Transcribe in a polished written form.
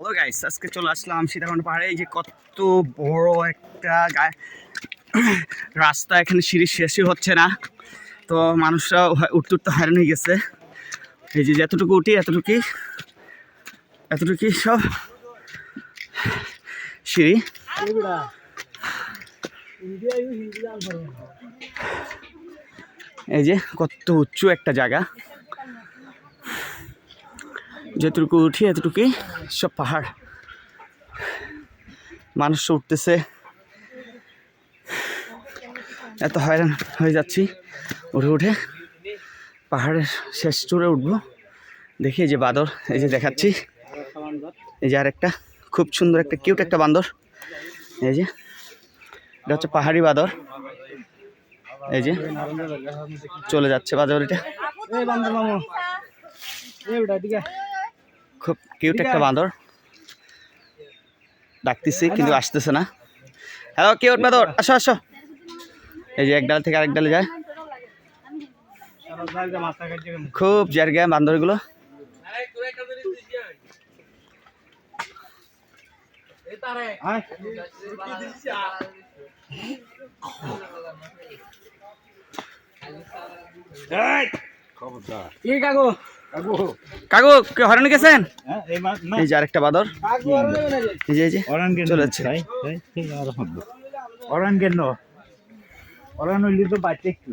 ও guys, আজকে চলে আসলাম সীতাকুণ্ড পাহাড়ে। এই যে কত বড় একটা রাস্তা, এখানে সিঁড়ি শেষই হচ্ছে না, তো মানুষরা উঠতে উঠতে হয়রান হয়ে গেছে। এই যে যতটুকু উঠি এতটুকুই সব সিঁড়ি। এই যে কত উঁচু একটা জায়গা, যতটুকু উঠি এতটুকুই সব পাহাড়। মানুষ উঠতেছে, এত হয়রান হয়ে যাচ্ছি। উঠে উঠে পাহাড়ের শেষ চূড়ে উঠবো। দেখি এই যে বাঁদর, এই যে দেখাচ্ছি, এই যে আরেকটা খুব সুন্দর একটা কিউট একটা বান্দর। এই যে এটা হচ্ছে পাহাড়ি বাঁদর। এই যে চলে যাচ্ছে বাঁদর, এটা খুব কিউট একটা বাঁদর। ডাকতেছি কিন্তু আসতেছে না। হ্যালো কিউট বাঁদর, আসো আসো। এই যে এক ডাল থেকে আরেক ডালে যায়, খুব জায়গা বান্দরগুলো। কাকু কে হরানি গেছেন? এই যে আরেকটা বাঁদর, এই যে চলে যাচ্ছে। ওরান কেন ওরান হইলে তো বাচ্চা একটু